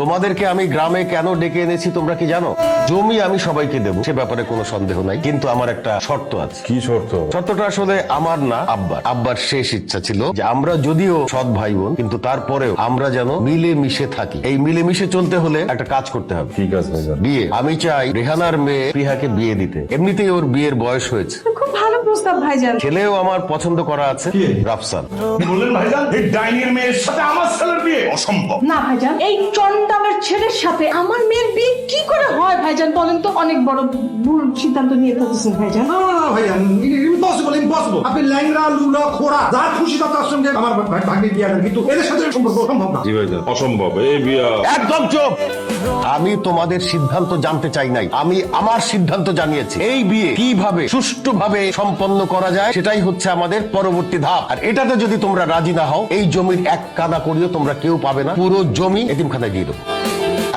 তোমাদেরকে আমি গ্রামে কেন ডেকে এনেছি তোমরা কি জানো? জমি আমি সবাইকে দেবো, সে ব্যাপারে কোনো সন্দেহ নাই, কিন্তু আমার একটা শর্ত আছে। কি শর্ত? শর্তটা আসলে আমার না, আব্বার শেষ ইচ্ছা ছিল যে আমরা যদিও সৎ ভাই বোন, কিন্তু তারপরেও আমরা যেন মিলে মিশে থাকি। এই মিলে মিশে চলতে হলে একটা কাজ করতে হবে। ঠিক আছে ভাইজান। বিয়ে। আমি চাই রেহানার মেয়ে প্রিয়াকে বিয়ে দিতে। এমনিতেই ওর বিয়ের বয়স হয়েছে, খুব ভালো প্রস্তাব ভাইজান। ছেলেও আমার পছন্দ করা আছে, রাফসান। বললেন ভাইজান এই ডাইনির মেয়ের সাথে আমার ছেলের বিয়ে অসম্ভব। না ভাইজান, এই চন্ডালের ছেলের সাথে আমার মেয়ের বিয়ে কি করে হয় ভাইজান? বলেন তো, অনেক বড় ভুল সিদ্ধান্ত নিয়ে ফেলতেছেন ভাইজান। না ভাইজান, ইম্পসিবল ইম্পসিবল। আপনি ল্যাংড়া লুলা খোড়া যা খুশি তার সঙ্গে আমার ভাগ্যে বিয়ে দেন, কিন্তু এদের সাথে সম্পর্ক সম্ভব না। জি ভাইজান, অসম্ভব। এই বিয়া একদম চুপ। আমি তোমাদের সিদ্ধান্ত জানতে চাই নাই, আমি আমার সিদ্ধান্ত জানিয়েছি। এই বিয়ে কিভাবে সুষ্ঠুভাবে সম্পন্ন করা যায় সেটাই হচ্ছে আমাদের পরবর্তী ধাপ। আর এটাতে যদি তোমরা রাজি না হও, এই জমির এক কানা করিও তোমরা কেউ পাবে না, পুরো জমি এতিমখানায় দিয়ে দেবো।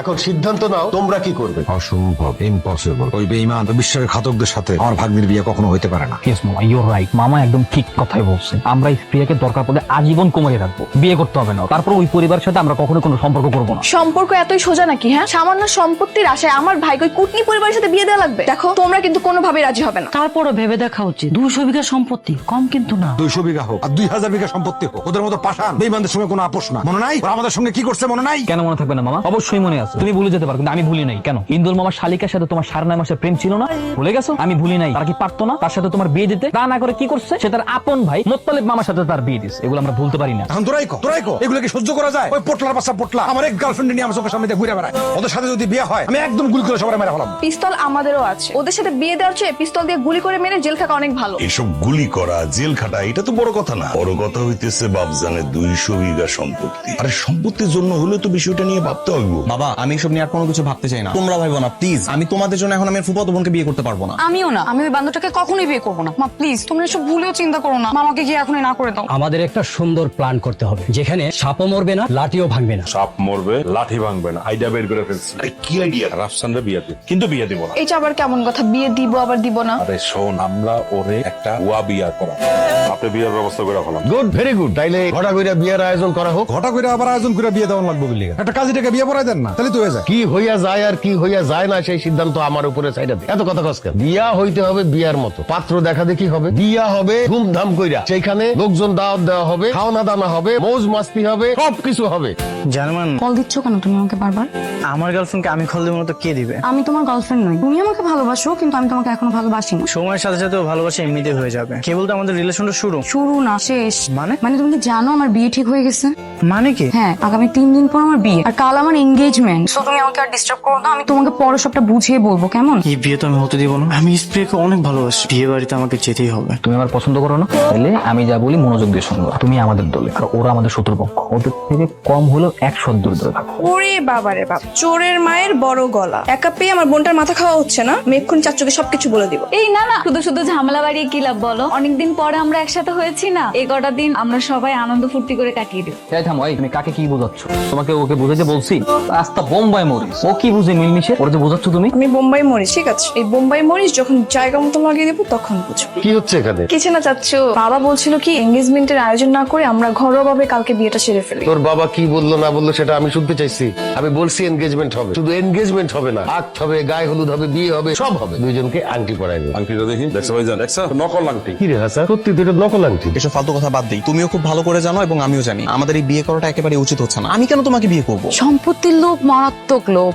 এখন সিদ্ধান্ত নাও, তোমরা কি করবে? অসম্ভব, ইম্পসিবল। ওই বেঈমান বিশ্বাসঘাতকদের সাথে আমার ভাগ্নির বিয়ে কখনো হইতে পারে না। ইয়েস মামা, ইউর রাইট। মামা একদম ঠিক কথাই বলছে। আমরা এই স্ত্রীকে দরকার পড়লে আজীবন কোমরে রাখবো, বিয়ে করতে হবে না। তারপর ওই পরিবারের সাথে আমরা কখনো কোনো সম্পর্ক করবো না। সম্পর্ক এতই সোজা নাকি? হ্যাঁ, সামান্য সম্পত্তির আশায় আমার ভাইকে ওই কুটনি পরিবারের সাথে বিয়ে দেওয়া লাগবে? দেখো, তোমরা কিন্তু কোনোভাবেই রাজি হবে না। তারপরও ভেবে দেখা উচিত, 200 বিঘা সম্পত্তি কম কিন্তু না। 200 বিঘা হোক আর 2000 বিঘা সম্পত্তি হোক, ওদের মতো পাষাণ বেঈমানদের সঙ্গে কোনো আপোষ না। মনে নাই ওরা আমাদের সঙ্গে কি করছে? মনে নাই? কেন মনে থাকবে না মামা? অবশ্যই মনে আছে। তুমি ভুলে যেতে পারো, কিন্তু আমি ভুলি নাই। কেন? ইন্দুল মামার শালিকার সাথে তোমার 9.5 মাসের প্রেম ছিল না? ভুলে গেছো? আমি ভুলি নাই। তারা কি পারতো না তার সাথে তোমার বিয়ে দিতে? তা না করে কি করছে? সে তার আপন ভাই মোত্তালিব মামার সাথে তার বিয়ে দিছে। এগুলো আমরা ভুলতে পারি না। এখন তোরাই কো এগুলো কি সহ্য করা যায়? ওই পোটলার বাচ্চা পোটলা আমার এক গার্লফ্রেন্ড নিয়ে আমার চোখের সামনে দিয়ে ঘুরে বেড়ায়। ওদের সাথে যদি বিয়ে হয় আমি একদম গুলি করে সবাই মেরে ফেলাম। পিস্তল আমাদেরও আছে। ওদের সাথে বিয়ে দেওয়ার চেয়ে পিস্তল দিয়ে গুলি করে মেরে জেল থাকা অনেক ভালো। এসব গুলি করা, জেল খাটা, এটা তো বড় কথা না। বড় কথা হইতেছে বাপজানের 200 বিঘা সম্পত্তি। আরে সম্পত্তির জন্য হলে তো বিষয়টা নিয়ে ভাবতে হবে। বাবা, আমি এসব নিয়ে আর কোনো কিছু ভাবতে চাই না। তোমরা ভাইবো না প্লিজ। আমি তোমাদের জন্য এখন আমার ফুফাতো বোনকে বিয়ে করতে পারবো না। আমিও না, আমি ওই বান্ধবটাকে কখনোই বিয়ে করবো না। মা প্লিজ, তোমরা এসব ভুলেও চিন্তা করো না। মামাকে গিয়ে এখনই না করে দাও। আমাদের একটা সুন্দর প্ল্যান করতে হবে, যেখানে সাপও মরবে না, লাঠিও ভাঙবে না। সাপ মরবে, লাঠি ভাঙবে না। আইডিয়া বের করে ফেলছি। আরে কি আইডিয়া? রাফসানরা বিয়ে দিব, কিন্তু বিয়ে দিব না। এটা আবার কেমন কথা? বিয়ে দিব আবার দিব না? আরে শোন, আমরা ওরে একটা ওয়া বিয়া করা, আপনি বিয়ের ব্যবস্থা করে ফেলাম। Good, very good. তাইলে ঘটা কইরা বিয়ের আয়োজন করা হোক। ঘটা করে আবার আয়োজন করে বিয়ে দেওয়া লাগবে বলি একটা কাজীটাকে বিয়ে পড়াই দেন না, তাহলে তো হয়ে যায়। কি হইয়া যায় আর কি হইয়া যায় না সেই সিদ্ধান্ত আমার উপরে সাইডা দে। এত কথা কসকা। বিয়া হইতে হবে বিয়ার মতো, পাত্র দেখা দেখি হবে, বিয়া হবে ধুমধাম কইরা, সেইখানে লোকজন দাওয়াত দেওয়া হবে, খাওয়ানা দানা হবে, মৌজ মাস্তি হবে, সবকিছু হবে। জার্মান, কল দিচ্ছ কেন তুমি আমাকে বারবার? আমার গার্লফ্রেন্ডকে আমি কল দিব না তো কে দিবে? আমি তোমার গার্লফ্রেন্ড নই। তুমি আমাকে ভালোবাসো, কিন্তু আমি তোমাকে এখনো ভালোবাসি না। সময়ের সাথে সাথে ভালোবাসা এমনিতে হয়ে যাবে। কেবল তো আমাদের রিলেশনটা শুরু না শেষ। মানে তুমি কি জানো আমার বিয়ে ঠিক হয়ে গেছে? মানে কি? হ্যাঁ, আগামী 3 দিন পর আমার বিয়ে, আর কাল আমার এনগেজমেন্ট। তো তুমি আমাকে আর ডিস্টার্ব করো না, আমি তোমাকে পরে সবটা বুঝিয়ে বলবো, কেমন? এই বিয়ে তো আমি হতে দিব না। আমি স্প্রেকে অনেক ভালোবাসি। বিয়ে বাড়িতে আমাকে যেতেই হবে। তুমি আমার পছন্দ করো না? তাহলে আমি যা বলি মনোযোগ দিয়ে শুনবো। তুমি আমাদের দলে, আর ওরা আমাদের শত্রুপক্ষ। ওদের থেকে কম হলেও 100 দূরে থাকো। ওরে বাবারে বাপ, চোরের মায়ের বড় গলা। একা পেয়ে আমার বোনটার মাথা খাওয়া হচ্ছে না। আমি এক্ষুনি চাচুকে সবকিছু বলে দিব। এই না না, শুধু শুধু ঝামেলা বাড়িয়ে কি লাভ বলো? অনেকদিন পরে আমরা একসাথে হয়েছি না, এই কটা দিন আমরা সবাই আনন্দ ফুর্তি করে কাটিয়ে দিব। এই থামো, এই তুমি কাকে কি বোঝাচ্ছ? তোমাকে ওকে বুঝাইতে বলছি? রাস্তা বোম্বাই মরিস, ও কি বুঝে মিলমিশে? ওর যে বোঝাচ্ছ তুমি। আমি বোম্বাই মরিচ, ঠিক আছে? এই বোম্বাই মরিচ যখন জায়গা মতো লাগিয়ে দেবো তখন বুঝবো। কি হচ্ছে এখানে? কিছু না চাচ্ছু, বাবা বলছিল কি এঙ্গেজমেন্টের আয়োজন না করে আমরা ঘরোয়াভাবে কালকে বিয়েটা সেরে ফেলি। তোর বাবা কি বললো না বললো সেটা আমি শুনতে চাইছি। আমি বলছি এনগেজমেন্ট হবে, শুধু এনগেজমেন্ট হবে না, আct হবে, গায়ে হলুদ হবে, বিয়ে হবে, সব হবে। দুইজনকে আংটি পরাই দেবে। আংটিটা দেখি। দেখছো ভাইজান? দেখছো নকল আংটি? কি রে হাসান, সত্যি তো এটা নকল আংটি। এসব ফালতু কথা বাদ দিই। তুমিও খুব ভালো করে জানো এবং আমিও জানি আমাদের এই বিয়ে করাটা একেবারে উচিত হচ্ছে না। আমি কেন তোমাকে বিয়ে করবো? সম্পত্তির লোভ মারাত্মক লোভ।